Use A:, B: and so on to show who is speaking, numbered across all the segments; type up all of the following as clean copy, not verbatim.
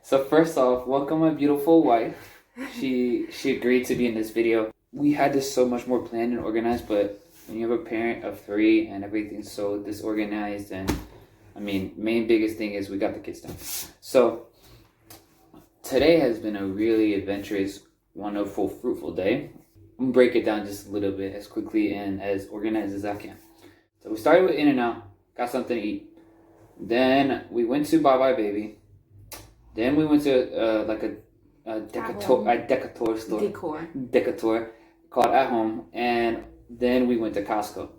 A: So first off, welcome my beautiful wife. She agreed to be in this video. We had this so much more planned and organized, but when you have a parent of 3 and everything's so disorganized, and main biggest thing is we got the kids done. So today has been a really adventurous, wonderful, fruitful day. I'm gonna break it down just a little bit as quickly and as organized as I can. So we started with In-N-Out, got something to eat. Then we went to Bye Bye Baby. Then we went to a Decatur store. Decatur called At Home. And then we went to Costco.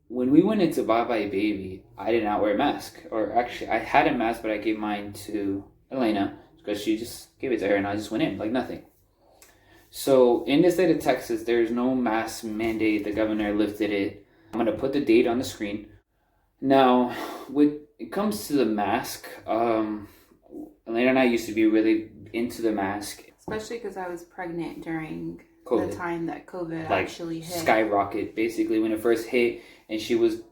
A: When we went into Bye Bye Baby, I did not wear a mask. Or actually, I had a mask, but I gave mine to Elena because she just gave it to her and I just went in like nothing. So in the state of Texas, there's no mask mandate. The governor lifted it. I'm going to put the date on the screen. Now, when it comes to the mask, Elena and I used to be really into the mask.
B: Especially because I was pregnant during
A: COVID.
B: The time that COVID actually hit.
A: Skyrocket, basically, when it first hit, and she was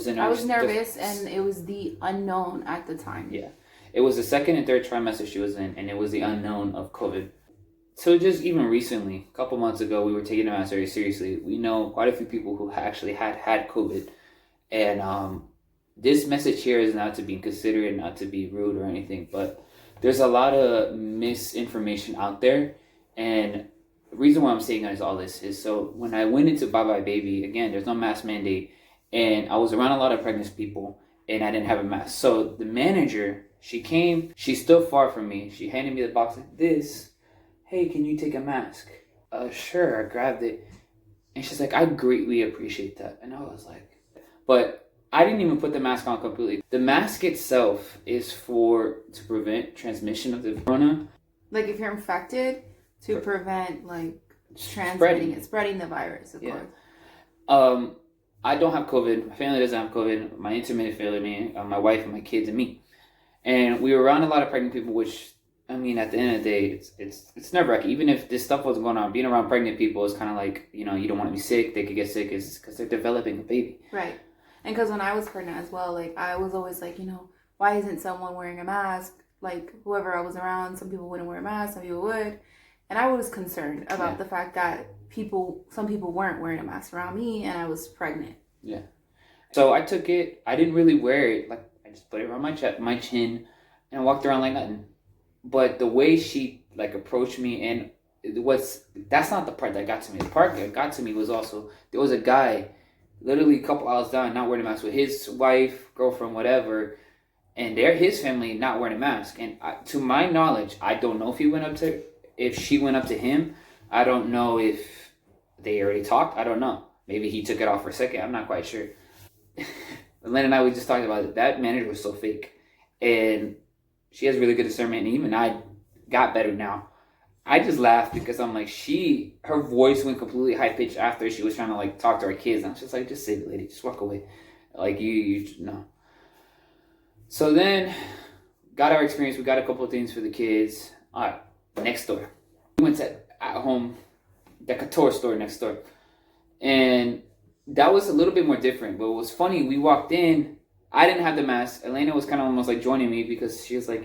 A: in.
B: I was nervous, and it was the unknown at the time.
A: Yeah, it was the second and third trimester she was in, and it was the unknown of COVID. So just even recently, a couple months ago, we were taking the mask very seriously. We know quite a few people who actually had COVID, and this message here is not to be inconsiderate, not to be rude or anything, but there's a lot of misinformation out there. And the reason why I'm saying all this is so when I went into Bye Bye Baby, again, there's no mask mandate, and I was around a lot of pregnant people, and I didn't have a mask. So the manager, she came, she stood far from me. She handed me the box like this. Hey, can you take a mask? Sure, I grabbed it. And she's like, I greatly appreciate that. And I was like, but I didn't even put the mask on completely. The mask itself is to prevent transmission of the corona.
B: Like if you're infected, to prevent spreading the virus, of course.
A: I don't have COVID. My family doesn't have COVID. My intimate family, my wife and my kids and me. And we were around a lot of pregnant people, which, at the end of the day, it's nerve-wracking. Even if this stuff wasn't going on, being around pregnant people is kind of like, you don't want to be sick. They could get sick because they're developing a baby.
B: Right. And because when I was pregnant as well, I was always like, why isn't someone wearing a mask? Like, whoever I was around, some people wouldn't wear a mask, some people would. And I was concerned about the fact that some people weren't wearing a mask around me, and I was pregnant.
A: Yeah. So I took it. I didn't really wear it. I just put it around my chin, and I walked around like nothing. But the way she, approached me, and that's not the part that got to me. The part that got to me was also, there was a guy literally a couple hours down, not wearing a mask, with his wife, girlfriend, whatever, and his family not wearing a mask. And to my knowledge, I don't know if she went up to him. I don't know if they already talked. I don't know. Maybe he took it off for a second. I'm not quite sure. Lynn and I, we just talked about it. That manager was so fake, and she has really good discernment. And even I got better now. I just laughed because I'm like, her voice went completely high pitched after she was trying to talk to her kids. And I'm just like, just save it, lady. Just walk away. You know. So then, got our experience. We got a couple of things for the kids. All right, next door. We went to At Home, Decatur store next door. And that was a little bit more different. But it was funny. We walked in. I didn't have the mask. Elena was kind of almost joining me because she was like,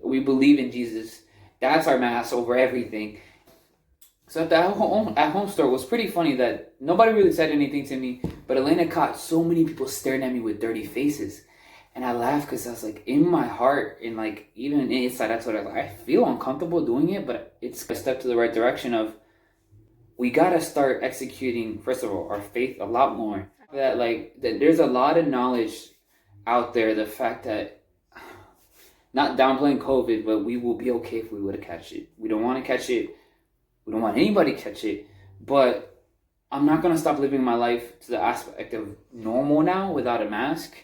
A: we believe in Jesus. That's our mask over everything. So at the at home store, it was pretty funny that nobody really said anything to me, but Elena caught so many people staring at me with dirty faces. And I laughed because I was in my heart, and even inside, that's what I feel uncomfortable doing it, but it's a step to the right direction of, we got to start executing, first of all, our faith a lot more. That there's a lot of knowledge out there, the fact that, not downplaying COVID, but we will be okay if we were to catch it. We don't want to catch it. We don't want anybody to catch it. But I'm not going to stop living my life to the aspect of normal now without a mask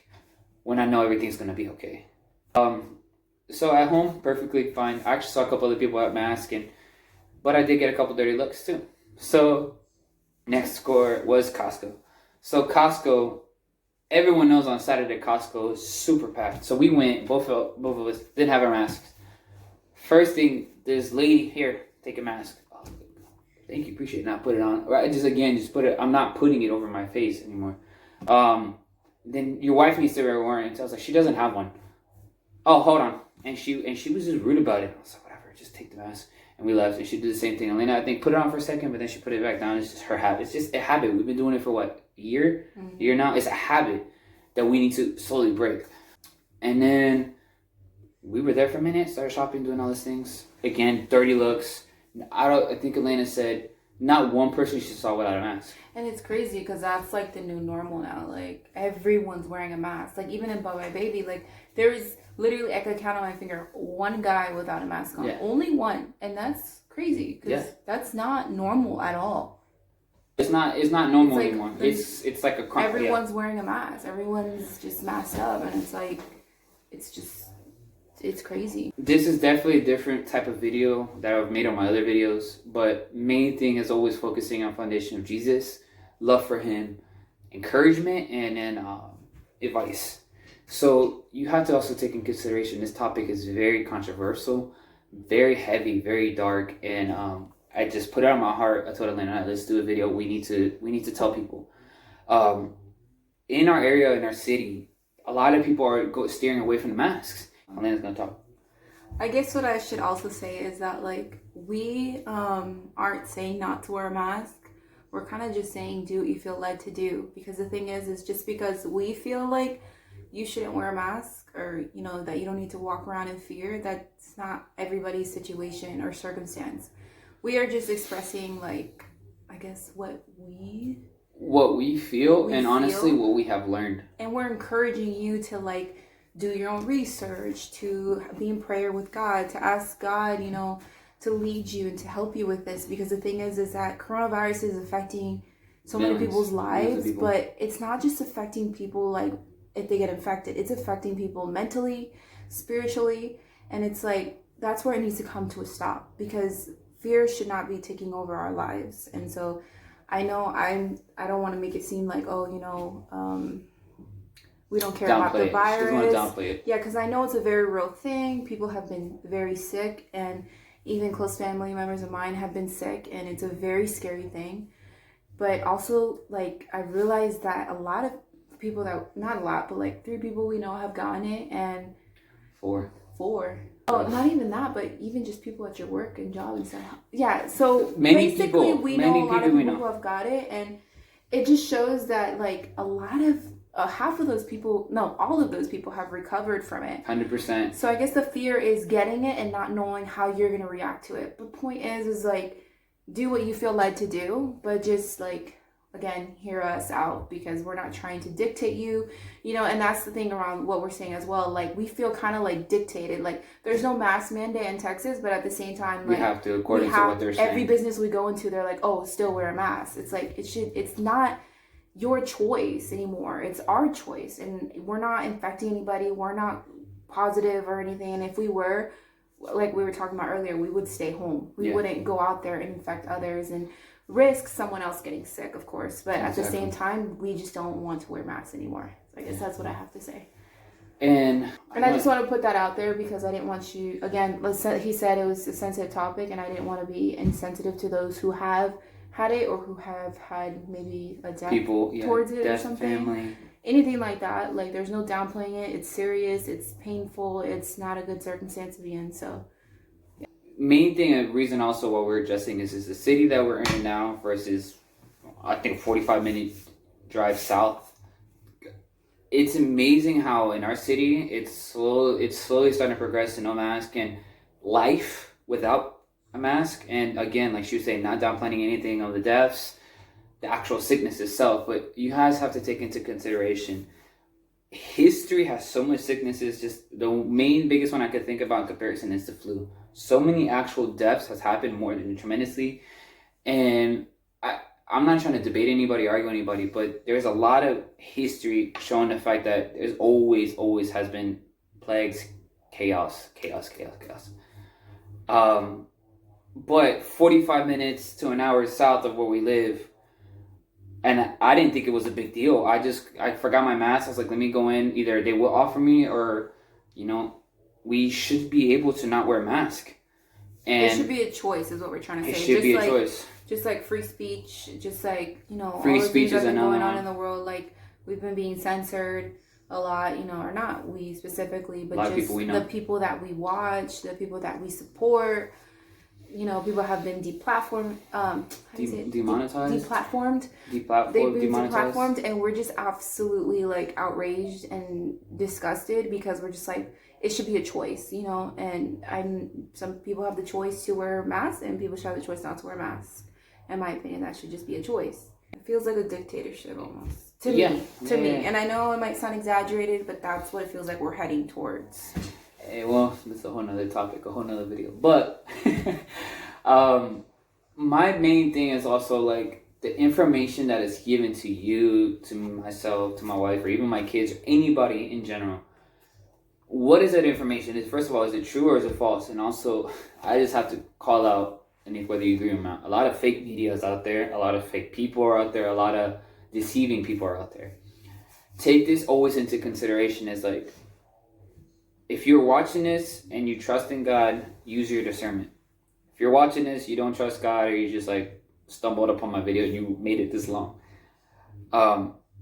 A: when I know everything's going to be okay. So at home, perfectly fine. I actually saw a couple other people without masks, but I did get a couple dirty looks too. So next score was Costco. So Costco, everyone knows on Saturday Costco is super packed. So we went, both of us didn't have our masks. First thing, this lady, here, take a mask. Oh, thank you, appreciate it. Not put it on. Right, just put it. I'm not putting it over my face anymore. Then your wife needs to wear one. And I was like, she doesn't have one. Oh, hold on. and she was just rude about it. I was like, whatever, just take the mask. And we left, and she did the same thing. Elena, I think, put it on for a second, but then she put it back down. It's just her habit. It's just a habit. We've been doing it for what, a year?
B: Mm-hmm.
A: Year now? It's a habit that we need to slowly break. And then we were there for a minute, started shopping, doing all these things. Again, 30 looks. I think Elena said not one person she saw without a mask.
B: And it's crazy because that's like the new normal now. Like everyone's wearing a mask. Like even in By My Baby, like there is literally, I could count on my finger, one guy without a mask on.
A: Yeah.
B: Only one. And that's crazy because that's not normal at all.
A: It's not normal
B: like,
A: anymore. It's like a crime.
B: Everyone's wearing a mask. Everyone's just masked up, and it's like it's crazy.
A: This is definitely a different type of video that I've made on my other videos, but main thing is always focusing on foundation of Jesus, love for him, encouragement, and then advice. So you have to also take in consideration this topic is very controversial, very heavy, very dark, and I just put it on my heart. I told Elena, let's do a video. We need to tell people. In our area, in our city, a lot of people are steering away from the masks. Elena's gonna talk.
B: I guess what I should also say is that like we aren't saying not to wear a mask. We're kind of just saying do what you feel led to do, because the thing is just because we feel like you shouldn't wear a mask, or you know that you don't need to walk around in fear, that's not everybody's situation or circumstance. We are just expressing like, I guess what we feel,
A: and honestly what we have learned,
B: and we're encouraging you to like do your own research, to be in prayer with God, to ask God, you know, to lead you and to help you with this, because the thing is that coronavirus is affecting so many people's lives, but it's not just affecting people like if they get infected, it's affecting people mentally, spiritually, and it's like that's where it needs to come to a stop, because fear should not be taking over our lives. And so I know I don't want to make it seem like, oh, you know, we don't care about the virus.
A: She doesn't want to downplay it.
B: Yeah, because I know it's a very real thing. People have been very sick, and even close family members of mine have been sick, and it's a very scary thing. But also, like, I realized that a lot of people that, not a lot, but like 3 people we know have gotten it, and
A: 4.
B: Oh, not even that, but even just people at your work and job and stuff. Yeah, so
A: many
B: basically
A: people,
B: we know a lot of people who have got it, and it just shows that like a lot of half of those people, no, all of those people have recovered from it.
A: 100%.
B: So I guess the fear is getting it and not knowing how you're going to react to it. But point is like, do what you feel led to do, but just like, again, hear us out, because we're not trying to dictate you, you know. And that's the thing around what we're saying as well. Like, we feel kind of like dictated. Like, there's no mask mandate in Texas, but at the same time, like,
A: we have to, according to what they're saying.
B: Every business we go into, they're like, oh, still wear a mask. It's like, it's not your choice anymore. It's our choice, and we're not infecting anybody. We're not positive or anything. And if we were, like we were talking about earlier, we would stay home. We wouldn't go out there and infect others and risk someone else getting sick, of course. But at the same time, we just don't want to wear masks anymore. So I guess that's what I have to say.
A: And
B: I just want to put that out there, because I didn't want you, again, he said it was a sensitive topic, and I didn't want to be insensitive to those who have had it, or who have had maybe a death towards it, or something. Family. Anything like that. Like, there's no downplaying it. It's serious. It's painful. It's not a good circumstance to be in. So, yeah.
A: Main thing, a reason also why we're adjusting is the city that we're in now versus, I think, 45-minute drive south. It's amazing how in our city it's slowly starting to progress to no mask, and life without a mask. And again, like she was saying, not downplaying anything of the deaths, the actual sickness itself, but you guys have to take into consideration history has so much sicknesses. Just the biggest one I could think about in comparison is the flu. So many actual deaths has happened more than tremendously, and I'm not trying to debate anybody, argue anybody, but there's a lot of history showing the fact that there's always has been plagues, chaos. But 45 minutes to an hour south of where we live, and I didn't think it was a big deal. I forgot my mask. I was like, let me go in. Either they will offer me, or, you know, we should be able to not wear a mask. And
B: it should be a choice, is what we're trying to say.
A: It should be a choice.
B: Just like free speech, just like, you know,
A: free
B: all the
A: speech
B: things that
A: is
B: have been
A: another
B: going on
A: one.
B: in the world. Like, we've been being censored. a lot, you know, or not we specifically, but
A: just
B: people the people that we watch, the people that we support. You know, people have been deplatformed.
A: Demonetized?
B: Deplatformed. They've been deplatformed, and we're just absolutely like outraged and disgusted because we're just like, it should be a choice, you know. And some people have the choice to wear masks, and people should have the choice not to wear masks. In my opinion, that should just be a choice. It feels like a dictatorship almost to me. And I know it might sound exaggerated, but that's what it feels like we're heading towards.
A: Well, that's a whole nother topic, a whole nother video. But my main thing is also like the information that is given to you, to myself, to my wife, or even my kids, or anybody in general. What is that information? First of all, is it true or is it false? And also, I just have to call out, and whether you agree or not, a lot of fake media is out there, a lot of fake people are out there, a lot of deceiving people are out there. Take this always into consideration as like, if you're watching this and you trust in God, use your discernment. If you're watching this, you don't trust God, or you just like stumbled upon my video and you made it this long.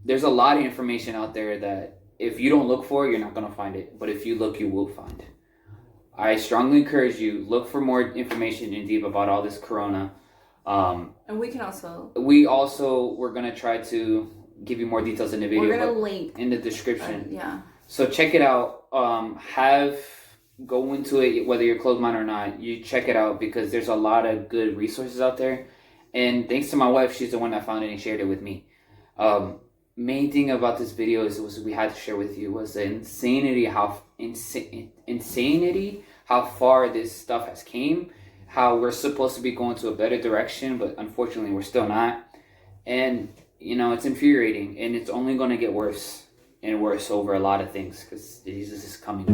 A: There's a lot of information out there that if you don't look for it, you're not going to find it. But if you look, you will find it. I strongly encourage you, look for more information in deep about all this corona.
B: And we can also...
A: We're going to try to give you more details in the video.
B: We're going to link.
A: In the description.
B: Yeah.
A: So check it out. Go into it, whether you're closed-minded or not. You check it out because there's a lot of good resources out there. And thanks to my wife, she's the one that found it and shared it with me. Main thing about this video was we had to share with you was the insanity how far this stuff has came, how we're supposed to be going to a better direction, but unfortunately we're still not. And you know, it's infuriating, and it's only going to get worse and worse over a lot of things because Jesus is coming.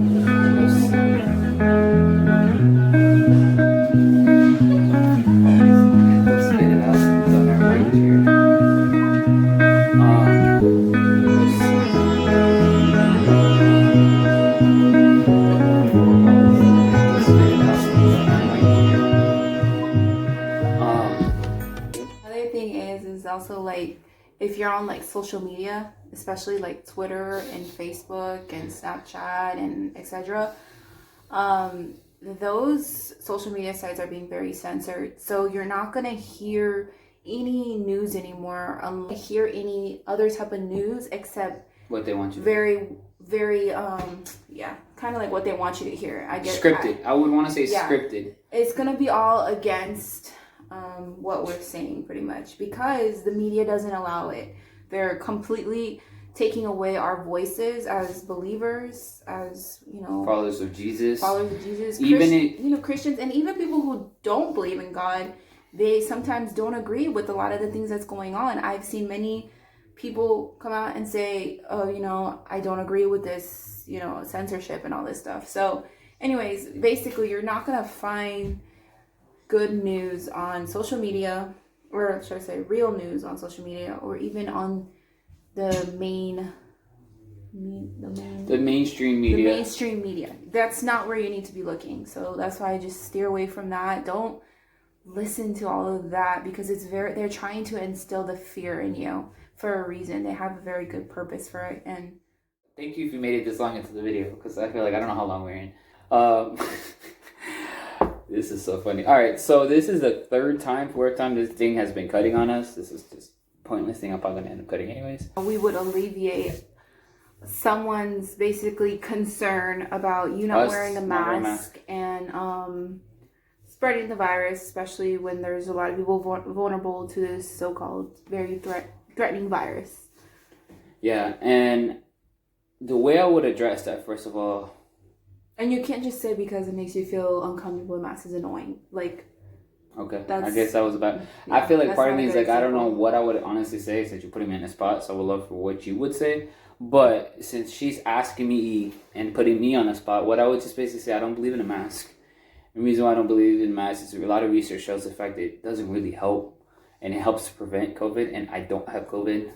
B: Another thing is also like, if you're on like social media, especially like Twitter and Facebook and Snapchat and etc., those social media sites are being very censored. So you're not gonna hear any news anymore, hear any other type of news except
A: what they want you to
B: very kind of like what they want you to hear. I guess
A: scripted. I would want to say scripted.
B: It's gonna be all against what we're saying pretty much because the media doesn't allow it. They're completely taking away our voices as believers, as you know,
A: followers of Jesus,
B: Christians, and even people who don't believe in God. They sometimes don't agree with a lot of the things that's going on. I've seen many people come out and say, oh, you know, I don't agree with this, you know, censorship and all this stuff. So anyways, basically you're not gonna find good news on social media, or should I say real news on social media, or even on the mainstream media. That's not where you need to be looking. So that's why I just steer away from that. Don't listen to all of that because they're trying to instill the fear in you for a reason. They have a very good purpose for it. And
A: thank you if you made it this long into the video because I feel like I don't know how long we're in. This is so funny. All right, so this is the fourth time this thing has been cutting on us. This is just pointless thing. I'm probably gonna end up cutting anyways.
B: We would alleviate someone's basically concern about you not wearing a mask and spreading the virus, especially when there's a lot of people vulnerable to this so-called very threatening virus.
A: Yeah, and the way I would address that, first of all,
B: and you can't just say because it makes you feel uncomfortable with masks is annoying. Like,
A: okay, I guess that was about. Yeah, I feel like part of me is like, I don't know what I would honestly say since you're putting me in a spot. So I would love for what you would say. But since she's asking me and putting me on the spot, what I would just basically say, I don't believe in a mask. The reason why I don't believe in masks is a lot of research shows the fact that it doesn't really help, and it helps to prevent COVID. And I don't have COVID.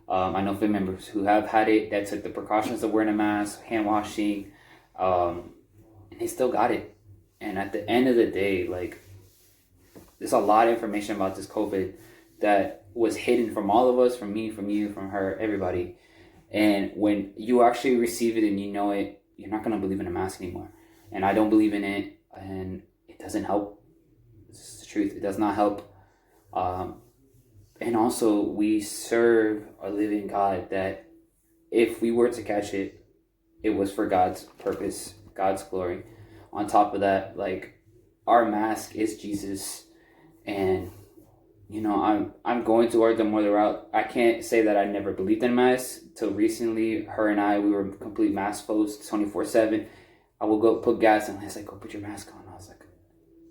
A: I know family members who have had it that took the precautions of wearing a mask, hand washing, and they still got it. And at the end of the day, like, there's a lot of information about this COVID that was hidden from all of us, from me, from you, from her, everybody. And when you actually receive it and you know it, you're not going to believe in a mask anymore. And I don't believe in it, and it doesn't help. It's the truth. It does not help. And also, we serve a living God that if we were to catch it, it was for God's purpose, God's glory. On top of that, like, our mask is Jesus. And, you know, I'm going toward the more the route. I can't say that I never believed in masks till recently. Her and I, we were complete mask foes 24/7. I would go put gas and he's like, go put your mask on. I was like,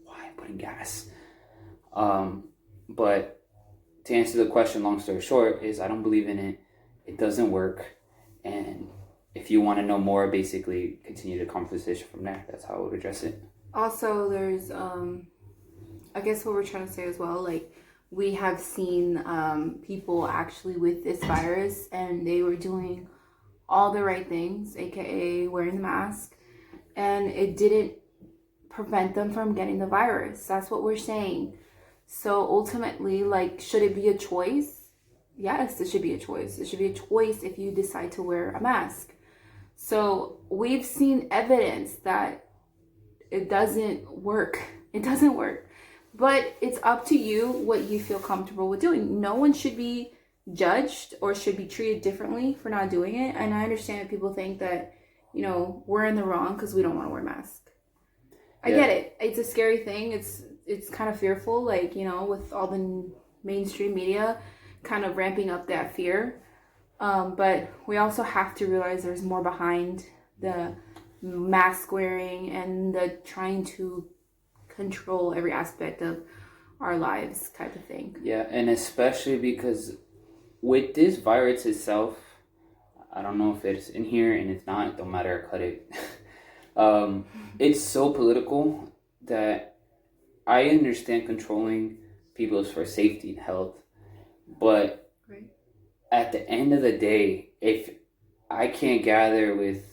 A: why putting gas? But to answer the question, long story short, is I don't believe in it. It doesn't work. And if you want to know more, basically continue the conversation from there. That's how I would address it.
B: Also, there's, I guess what we're trying to say as well, like, we have seen people actually with this virus, and they were doing all the right things, aka wearing the mask, and it didn't prevent them from getting the virus. That's what we're saying. So ultimately, like, should it be a choice? Yes, it should be a choice. It should be a choice if you decide to wear a mask. So we've seen evidence that it doesn't work. It doesn't work. But it's up to you what you feel comfortable with doing. No one should be judged or should be treated differently for not doing it. And I understand that people think that, you know, we're in the wrong because we don't want to wear a mask. I get it. It's a scary thing. It's kind of fearful, like, you know, with all the mainstream media kind of ramping up that fear. But we also have to realize there's more behind the mask wearing and the trying to control every aspect of our lives type of thing.
A: Yeah, and especially because with this virus itself, I don't know if it's in here, and it's not, don't matter, cut it. It's so political that I understand controlling people's for safety and health, but at the end of the day, if I can't gather with,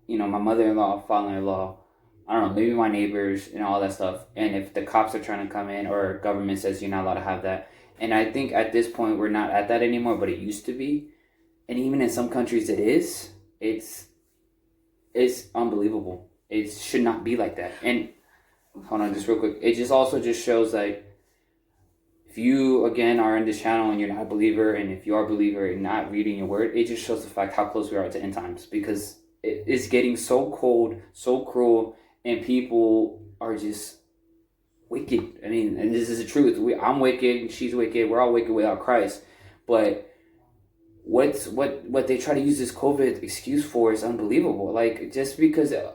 A: you know, my mother-in-law, father-in-law, I don't know, maybe my neighbors and all that stuff, and if the cops are trying to come in or government says you're not allowed to have that, and I think at this point we're not at that anymore, but it used to be, and even in some countries it is, it's unbelievable. It should not be like that. And hold on just real quick, it just also just shows, like, if you again are in this channel and you're not a believer, and if you are a believer and not reading your word, it just shows the fact how close we are to end times, because it's getting so cold, so cruel, and people are just wicked. I mean, and this is the truth. I'm wicked, she's wicked, we're all wicked without Christ. But what they try to use this COVID excuse for is unbelievable. Like, just because a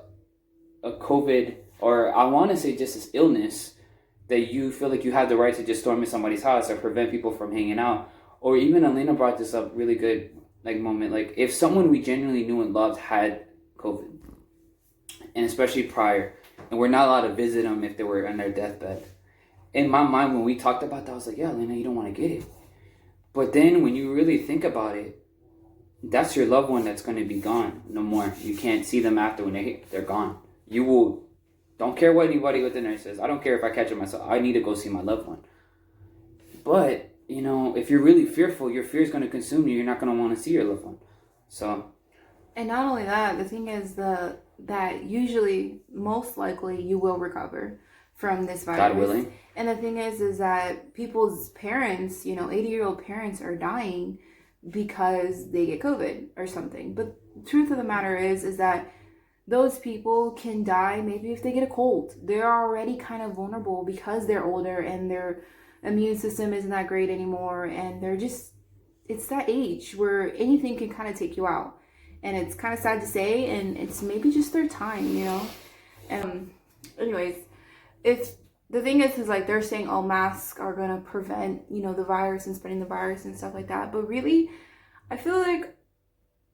A: COVID, or I want to say just this illness, that you feel like you have the right to just storm in somebody's house or prevent people from hanging out. Or even Elena brought this up really good, like, moment. Like, if someone we genuinely knew and loved had COVID, and especially prior, and we're not allowed to visit them if they were on their deathbed. In my mind, when we talked about that, I was like, yeah, Elena, you don't want to get it. But then when you really think about it, that's your loved one that's going to be gone no more. You can't see them after when they're gone. You will, don't care what anybody with the nurse says. I don't care if I catch it myself. I need to go see my loved one. But, you know, if you're really fearful, your fear is going to consume you. You're not going to want to see your loved one. So.
B: And not only that, the thing is that usually, most likely, you will recover from this virus.
A: God willing.
B: And the thing is that people's parents, you know, 80-year-old parents are dying because they get COVID or something. But the truth of the matter is that those people can die maybe if they get a cold. They're already kind of vulnerable because they're older and their immune system isn't that great anymore. And they're just, it's that age where anything can kind of take you out. And it's kind of sad to say, and it's maybe just their time, you know? Anyways, it's, the thing is like, they're saying, oh, masks are going to prevent, you know, the virus and spreading the virus and stuff like that. But really, I feel like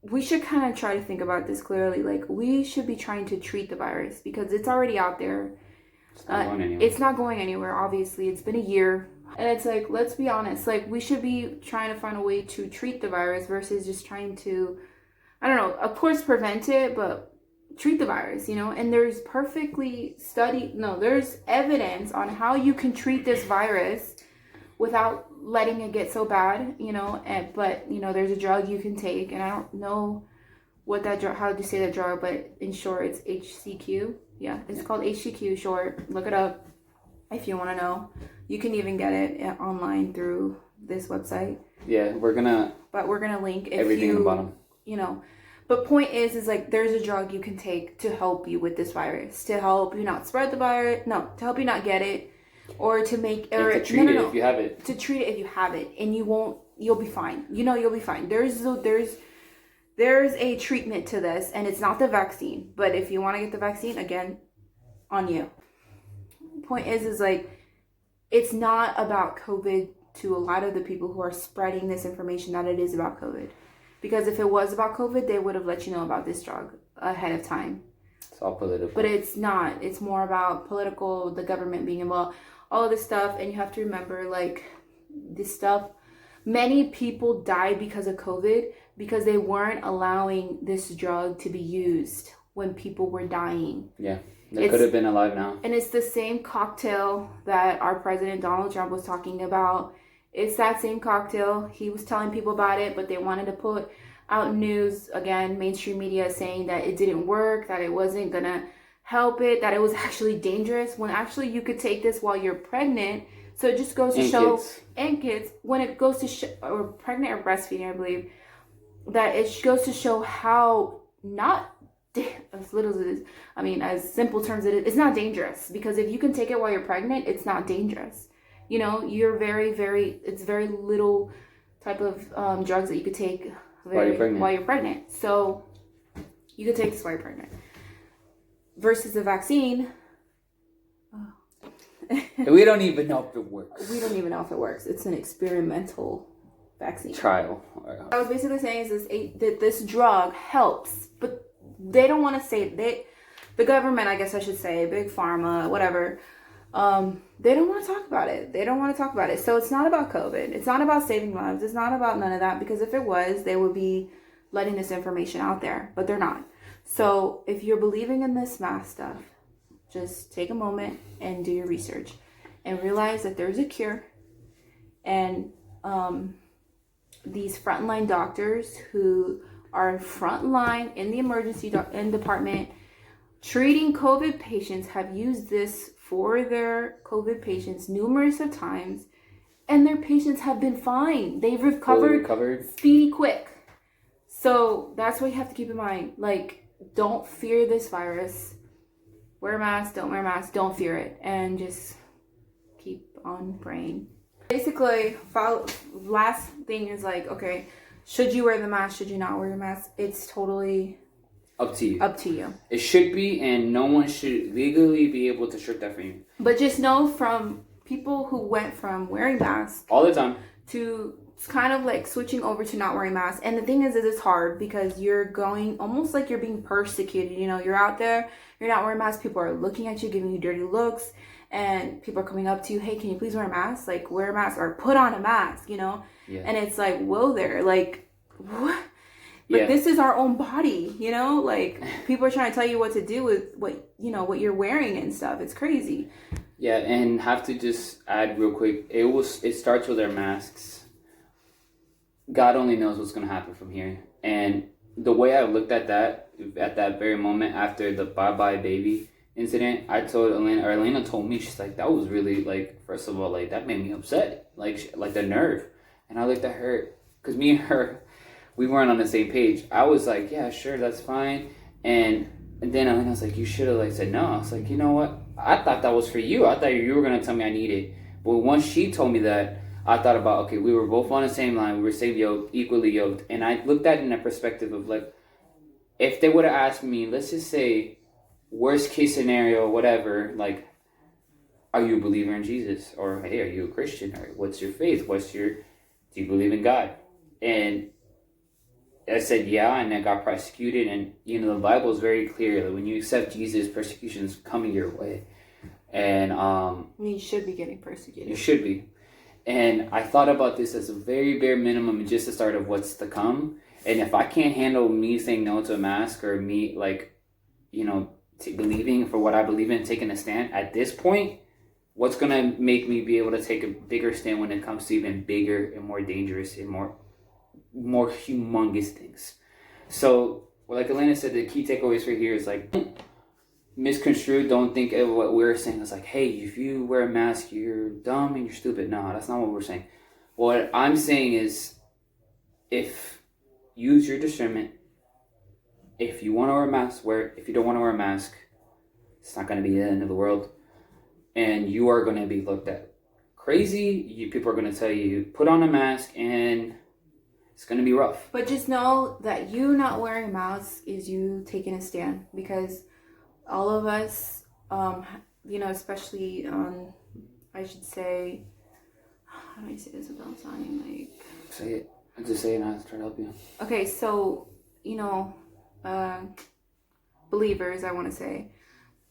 B: we should kind of try to think about this clearly. Like, we should be trying to treat the virus because it's already out there. It's not going anywhere, obviously. It's been a year. And it's like, let's be honest. Like, we should be trying to find a way to treat the virus versus just trying to, I don't know, of course prevent it, but treat the virus, you know? And there's there's evidence on how you can treat this virus without letting it get so bad, but there's a drug you can take, and I don't know what that drug, how to say that drug, but in short, it's HCQ. Yeah, it's called HCQ short. Look it up if you want to know. You can even get it online through this website.
A: Yeah, we're gonna
B: link
A: everything in the bottom.
B: But point is like there's a drug you can take to help you with this virus, to help you not spread the virus, to help you not get it, or to make
A: to treat it if you have it.
B: To treat it if you have it, and you'll be fine. You'll be fine. There's a treatment to this, and it's not the vaccine. But if you want to get the vaccine, again, on you. Point is like it's not about COVID to a lot of the people who are spreading this information that it is about COVID. Because if it was about COVID, they would have let you know about this drug ahead of time.
A: It's all political.
B: But it's not. It's more about political, the government being involved, all of this stuff. And you have to remember, like, this stuff, many people died because of COVID because they weren't allowing this drug to be used when people were dying.
A: Yeah. They could have been alive now.
B: And it's the same cocktail that our president, Donald Trump, was talking about. It's that same cocktail. He was telling people about it, but they wanted to put out news, again, mainstream media saying that it didn't work, that it wasn't going to help it, that it was actually dangerous, when actually you could take this while you're pregnant. So it just goes to show, and kids, when it goes to show, or pregnant or breastfeeding, I believe, that it goes to show how not, as little as it is, as simple terms it is, it's not dangerous. Because if you can take it while you're pregnant, it's not dangerous. You're it's very little type of drugs that you could take while you're pregnant. So you could take this while you're pregnant. Versus the vaccine.
A: We don't even know if it works.
B: We don't even know if it works. It's an experimental vaccine.
A: Trial.
B: I was basically saying is that this drug helps, but they don't want to say, the government, I guess I should say, big pharma, whatever, they don't want to talk about it. They don't want to talk about it. So it's not about COVID. It's not about saving lives. It's not about none of that, because if it was, they would be letting this information out there, but they're not. So if you're believing in this mask stuff, just take a moment and do your research and realize that there's a cure. And these frontline doctors who are frontline in the emergency department treating COVID patients have used this for their COVID patients numerous of times, and their patients have been fine. They've recovered speedy quick. So that's what you have to keep in mind. Like, don't fear this virus. Wear a mask, don't wear a mask, don't fear it, and just keep on praying. Basically, last thing is like, okay, should you wear the mask? Should you not wear the mask? It's totally
A: up to you.
B: Up to you.
A: It should be, and no one should legally be able to strip that from you.
B: But just know from people who went from wearing masks
A: all the time
B: to kind of like switching over to not wearing masks. And the thing is it's hard because you're going almost like you're being persecuted. You're out there, you're not wearing masks, people are looking at you, giving you dirty looks, and people are coming up to you, hey, can you please wear a mask? Like, wear a mask or put on a mask, Yeah. And it's like, whoa there, like, what? But this is our own body, like people are trying to tell you what to do with what you're wearing and stuff. It's crazy.
A: Yeah, and have to just add real quick, it starts with our masks. God only knows what's going to happen from here. And the way I looked at that very moment after the bye-bye baby incident, I told Elena told me, she's like, that was really, like, first of all, like, that made me upset. Like the nerve. And I looked at her, because me and her, we weren't on the same page. I was like, yeah, sure, that's fine. And then Elena was like, you should have, like, said no. I was like, you know what? I thought that was for you. I thought you were going to tell me I need it. But once she told me that, I thought about, okay, we were both on the same line. We were same yoked, equally yoked. And I looked at it in a perspective of, like, if they would have asked me, let's just say, worst case scenario, whatever, like, are you a believer in Jesus? Or, hey, are you a Christian? Or what's your faith? Do you believe in God? And I said, yeah, and I got persecuted. And, the Bible is very clear that when you accept Jesus, persecution is coming your way. And
B: you should be getting persecuted.
A: You should be. And I thought about this as a very bare minimum and just the start of what's to come. And if I can't handle me saying no to a mask or me, like, believing for what I believe in, taking a stand at this point, What's going to make me be able to take a bigger stand when it comes to even bigger and more dangerous and more humongous things? So, like Elena said, the key takeaways right here is like, don't misconstrue. Don't think of what we're saying as like, hey, if you wear a mask, you're dumb and you're stupid. No, that's not what we're saying. What I'm saying is, if use your discernment. If you want to wear a mask, wear it. If you don't want to wear a mask, it's not going to be the end of the world. And you are going to be looked at crazy. People are going to tell you, put on a mask, and it's going to be rough.
B: But just know that you not wearing a mask is you taking a stand, because all of us, especially I should say, how do I say this without sounding like...
A: Say it. Just say it and I'll try to help you.
B: Okay, so, believers, I want to say.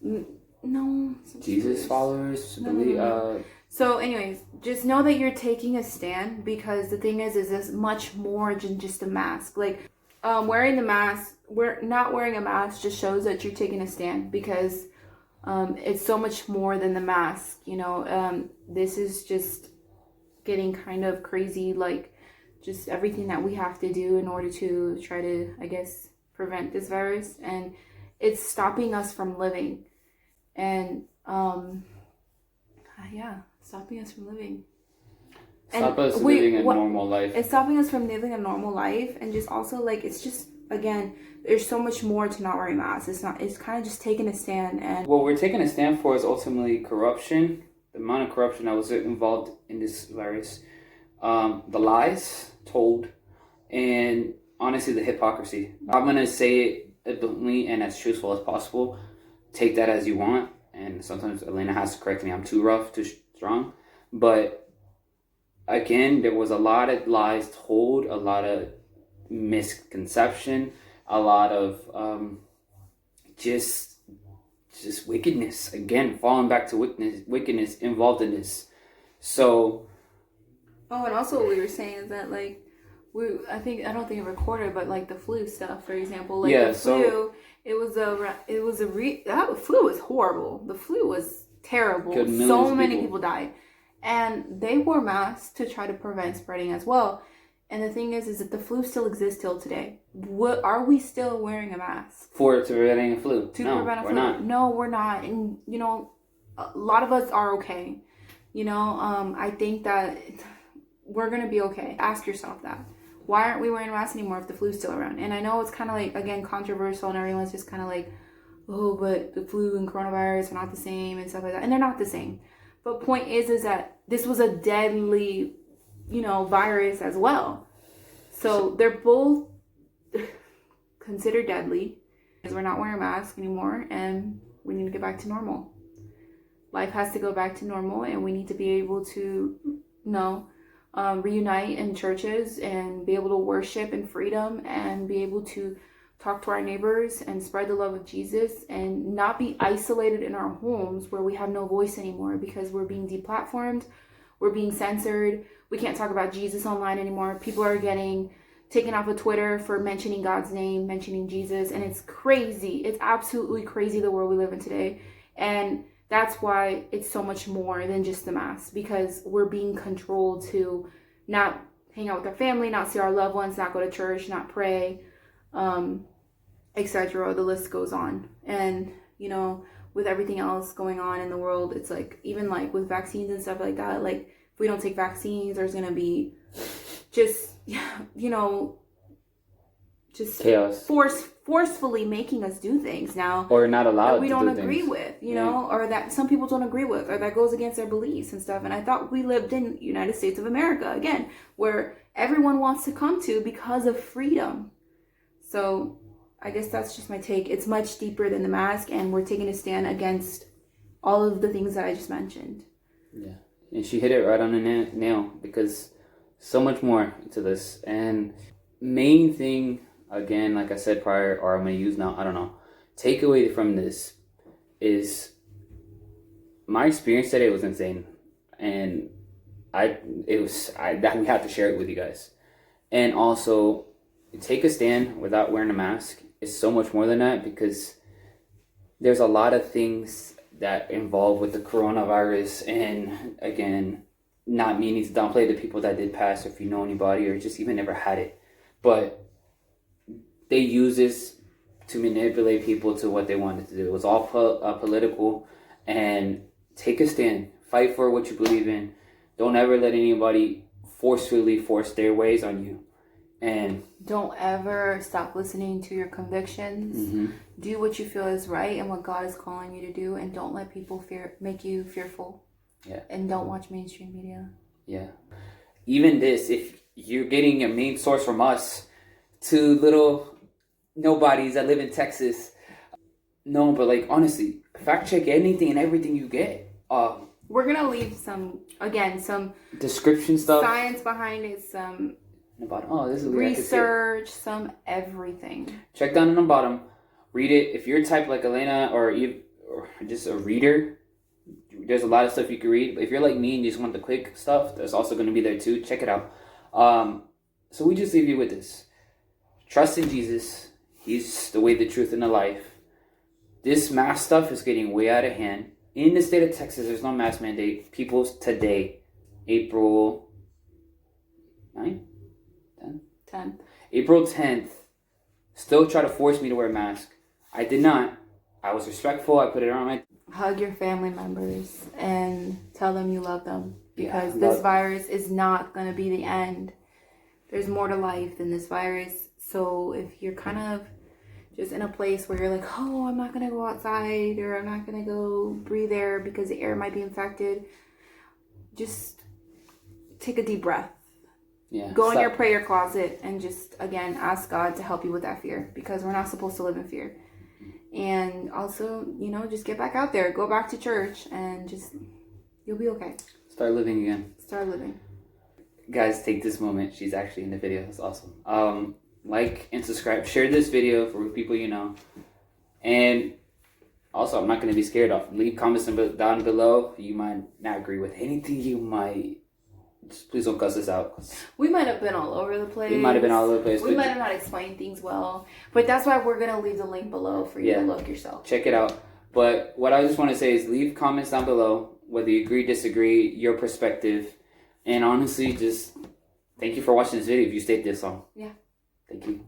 B: No.
A: Jesus followers.
B: No. So anyways, just know that you're taking a stand, because the thing is this much more than just a mask. Like, wearing the mask, not wearing a mask just shows that you're taking a stand, because it's so much more than the mask, this is just getting kind of crazy, like just everything that we have to do in order to try to, I guess, prevent this virus, and it's stopping us from living, and stopping us from living.
A: Living a normal life.
B: It's stopping us from living a normal life, and just also like, it's just, again, there's so much more to not wearing masks. It's kind of just taking a stand. And
A: what we're taking a stand for is ultimately corruption, the amount of corruption that was involved in this virus, the lies told, and honestly the hypocrisy. I'm going to say it bluntly and as truthful as possible. Take that as you want, and sometimes Elena has to correct me. I'm too rough, too strong, but again, there was a lot of lies told, a lot of misconception, a lot of just wickedness. Again, falling back to wickedness involved in this. So,
B: and also what we were saying is that, like, I don't think it recorded, but like the flu stuff, for example, like the flu, that flu was horrible. The flu was terrible. So many people died, and they wore masks to try to prevent spreading as well. And the thing is that the flu still exists till today. What are we still wearing a mask
A: for? To preventing a flu?
B: We're not. No, we're not. And a lot of us are okay. I think that we're gonna be okay. Ask yourself that. Why aren't we wearing masks anymore if the flu's still around? And I know it's kind of like, again, controversial, and everyone's just kind of like, oh, but the flu and coronavirus are not the same and stuff like that. And they're not the same. But point is that this was a deadly, virus as well. So they're both considered deadly, because we're not wearing masks anymore, and we need to get back to normal. Life has to go back to normal, and we need to be able to, reunite in churches and be able to worship in freedom and be able to talk to our neighbors and spread the love of Jesus, and not be isolated in our homes where we have no voice anymore because we're being deplatformed, we're being censored, we can't talk about Jesus online anymore. People are getting taken off of Twitter for mentioning God's name, mentioning Jesus, and it's crazy. It's absolutely crazy, the world we live in today. And that's why it's so much more than just the mask, because we're being controlled to not hang out with our family, not see our loved ones, not go to church, not pray, etc. The list goes on. And, with everything else going on in the world, it's like, even like with vaccines and stuff like that, like if we don't take vaccines, there's going to be just, just
A: chaos,
B: forcefully making us do things now,
A: or not allowed
B: that we don't agree
A: things
B: with, or that some people don't agree with, or that goes against their beliefs and stuff. And I thought we lived in United States of America, again, where everyone wants to come to because of freedom. So I guess that's just my take. It's much deeper than the mask, and we're taking a stand against all of the things that I just mentioned.
A: Yeah, and she hit it right on the nail, because so much more to this. And main thing, again, like I said prior, or I'm going to use now, I don't know, takeaway from this is my experience today was insane. And we have to share it with you guys. And also, take a stand without wearing a mask is so much more than that, because there's a lot of things that involved with the coronavirus, and again, not meaning to downplay the people that did pass, or if you know anybody, or just even never had it, but they use this to manipulate people to what they wanted to do. It was all political, and take a stand, fight for what you believe in. Don't ever let anybody forcefully force their ways on you. And
B: don't ever stop listening to your convictions. Do what you feel is right and what God is calling you to do, and don't let people make you fearful.
A: Yeah.
B: And don't watch mainstream media.
A: Yeah. Even this, if you're getting a main source from us to little nobodies that live in Texas, no, but like honestly, fact check anything and everything you get.
B: We're gonna leave some
A: description stuff,
B: science behind it, some
A: about this is
B: research, some everything.
A: Check down in the bottom, read it. If you're a type like Elena, or just a reader, there's a lot of stuff you can read. But if you're like me and you just want the quick stuff, that's also going to be there too. Check it out. So we just leave you with this: trust in Jesus. He's the way, the truth, and the life. This mask stuff is getting way out of hand. In the state of Texas, there's no mask mandate. People today, April 9th? 10th. April 10th, still try to force me to wear a mask. I did not. I was respectful. I put it on my...
B: Hug your family members and tell them you love them. Because this virus is not going to be the end. There's more to life than this virus. So if you're kind of just in a place where you're like, oh, I'm not going to go outside, or I'm not going to go breathe air because the air might be infected, just take a deep breath.
A: Yeah,
B: go in your prayer closet and just, again, ask God to help you with that fear, because we're not supposed to live in fear. And also, just get back out there. Go back to church and you'll be okay.
A: Start living again.
B: Start living.
A: Guys, take this moment. She's actually in the video. It's awesome. Like and subscribe. Share this video for people you know. And also, I'm not going to be scared off. Leave comments down below. You might not agree with anything. You might... Just please don't cuss us out.
B: We might have been all over the place.
A: We might have been all over the place.
B: We might have not explained things well. But that's why we're going to leave the link below for you to look yourself.
A: Check it out. But what I just want to say is leave comments down below, whether you agree, disagree, your perspective. And honestly, just thank you for watching this video if you stayed this long.
B: Yeah.
A: Thank you.